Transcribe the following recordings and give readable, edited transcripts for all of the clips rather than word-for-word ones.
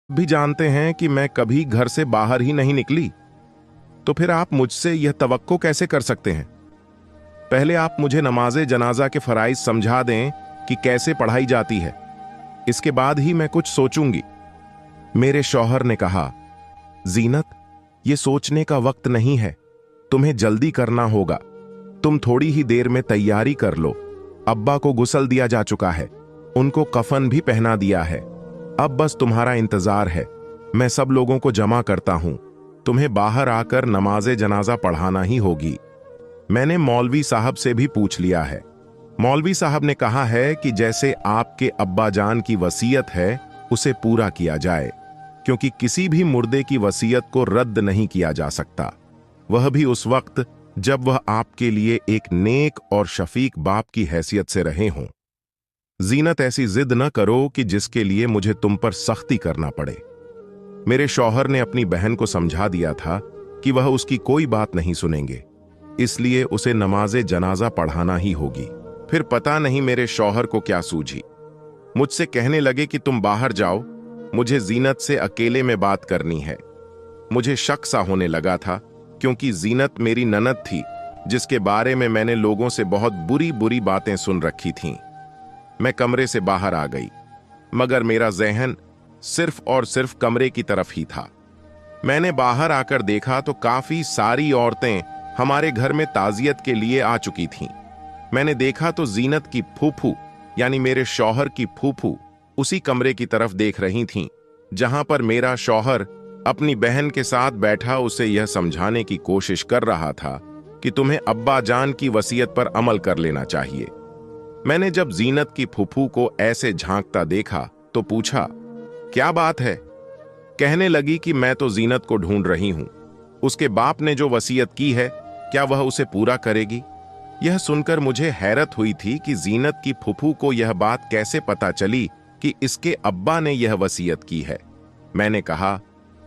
भी जानते हैं कि मैं कभी घर से बाहर ही नहीं निकली, तो फिर आप मुझसे यह तवक्को कैसे कर सकते हैं? पहले आप मुझे नमाज़े जनाजा के फराइज समझा दें कि कैसे पढ़ाई जाती है, इसके बाद ही मैं कुछ सोचूंगी। मेरे शौहर ने कहा, जीनत, ये सोचने का वक्त नहीं है, तुम्हें जल्दी करना होगा। तुम थोड़ी ही देर में तैयारी कर लो। अब्बा को गुस्ल दिया जा चुका है, उनको कफन भी पहना दिया है। अब बस तुम्हारा इंतजार है। मैं सब लोगों को जमा करता हूं। तुम्हें बाहर आकर नमाज़े जनाजा पढ़ाना ही होगी। मैंने मौलवी साहब से भी पूछ लिया है। मौलवी साहब ने कहा है कि जैसे आपके अब्बा जान की वसीयत है, उसे पूरा किया जाए, क्योंकि किसी भी मुर्दे की वसीयत को रद्द नहीं किया जा सकता, वह भी उस वक्त जब वह आपके लिए एक नेक और शफीक बाप की हैसियत से रहे हों। जीनत, ऐसी जिद न करो कि जिसके लिए मुझे तुम पर सख्ती करना पड़े। मेरे शौहर ने अपनी बहन को समझा दिया था कि वह उसकी कोई बात नहीं सुनेंगे, इसलिए उसे नमाज़े जनाजा पढ़ाना ही होगी। फिर पता नहीं मेरे शौहर को क्या सूझी, मुझसे कहने लगे कि तुम बाहर जाओ, मुझे जीनत से अकेले में बात करनी है। मुझे शक सा होने लगा था, क्योंकि जीनत मेरी ननद थी, जिसके बारे में मैंने लोगों से बहुत बुरी बुरी बातें सुन रखी थीं। मैं कमरे से बाहर आ गई, मगर मेरा ज़हन सिर्फ और सिर्फ कमरे की तरफ ही था। मैंने बाहर आकर देखा तो काफी सारी औरतें हमारे घर में ताजियत के लिए आ चुकी थीं। मैंने देखा तो जीनत की फूफू, यानी मेरे शौहर की फूफू, उसी कमरे की तरफ देख रही थीं, जहां पर मेरा शौहर अपनी बहन के साथ बैठा उसे यह समझाने की कोशिश कर रहा था कि तुम्हें अब्बा जान की वसीयत पर अमल कर लेना चाहिए। मैंने जब जीनत की फूफू को ऐसे झांकता देखा तो पूछा, क्या बात है? कहने लगी कि मैं तो जीनत को ढूंढ रही हूं, उसके बाप ने जो वसीयत की है, क्या वह उसे पूरा करेगी? यह सुनकर मुझे हैरत हुई थी कि जीनत की फूफू को यह बात कैसे पता चली कि इसके अब्बा ने यह वसीयत की है। मैंने कहा,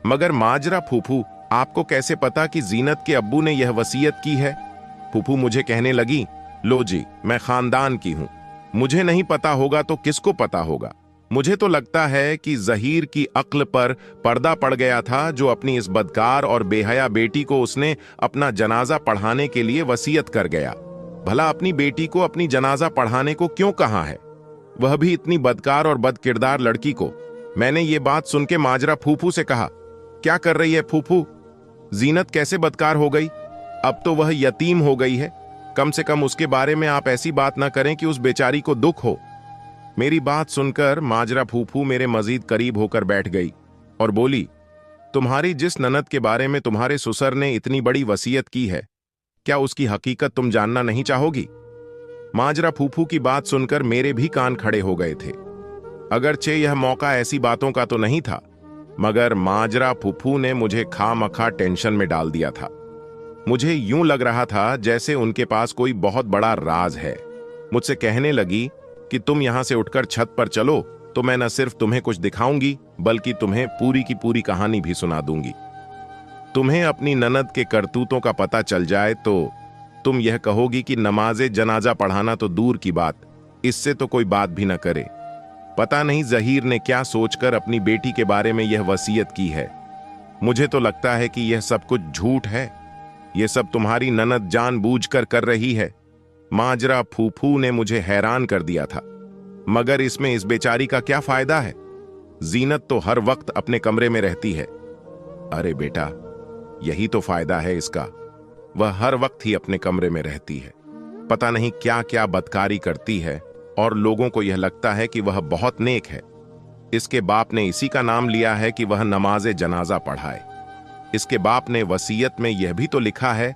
मगर माजरा फूफू, आपको कैसे पता कि जीनत के अब्बू ने यह वसीयत की है? फूफू मुझे कहने लगी, लो जी, मैं खानदान की हूं, मुझे नहीं पता होगा तो किसको पता होगा? मुझे तो लगता है कि जहीर की अक्ल पर पर्दा पड़ गया था, जो अपनी इस बदकार और बेहया बेटी को उसने अपना जनाजा पढ़ाने के लिए वसीयत कर गया। भला अपनी बेटी को अपनी जनाजा पढ़ाने को क्यों कहा है, वह भी इतनी बदकार और बदकिरदार लड़की को? मैंने ये बात सुन के माजरा फूफू से कहा, क्या कर रही है फूफू? जीनत कैसे बदकार हो गई? अब तो वह यतीम हो गई है, कम से कम उसके बारे में आप ऐसी बात ना करें कि उस बेचारी को दुख हो। मेरी बात सुनकर माजरा फूफू मेरे मजीद करीब होकर बैठ गई और बोली, तुम्हारी जिस ननद के बारे में तुम्हारे ससुर ने इतनी बड़ी वसीयत की है, क्या उसकी हकीकत तुम जानना नहीं चाहोगी? माजरा फूफू की बात सुनकर मेरे भी कान खड़े हो गए थे। अगरचे यह मौका ऐसी बातों का तो नहीं था, मगर माजरा फूफू ने मुझे खामखा टेंशन में डाल दिया था। मुझे यूं लग रहा था जैसे उनके पास कोई बहुत बड़ा राज है। मुझसे कहने लगी कि तुम यहां से उठकर छत पर चलो, तो मैं न सिर्फ तुम्हें कुछ दिखाऊंगी, बल्कि तुम्हें पूरी की पूरी कहानी भी सुना दूंगी। तुम्हें अपनी ननद के करतूतों का पता चल जाए तो तुम यह कहोगी कि नमाज़े जनाजा पढ़ाना तो दूर की बात, इससे तो कोई बात भी न करे। पता नहीं जहीर ने क्या सोचकर अपनी बेटी के बारे में यह वसीयत की है। मुझे तो लगता है कि यह सब कुछ झूठ है, यह सब तुम्हारी ननद जानबूझकर कर रही है। माजरा फूफू ने मुझे हैरान कर दिया था, मगर इसमें इस बेचारी का क्या फायदा है? जीनत तो हर वक्त अपने कमरे में रहती है। अरे बेटा, यही तो फायदा है इसका, वह हर वक्त ही अपने कमरे में रहती है, पता नहीं क्या क्या बदकारी करती है, और लोगों को यह लगता है कि वह बहुत नेक है। इसके बाप ने इसी का नाम लिया है कि वह नमाज़े जनाजा पढ़ाए। इसके बाप ने वसीयत में यह भी तो लिखा है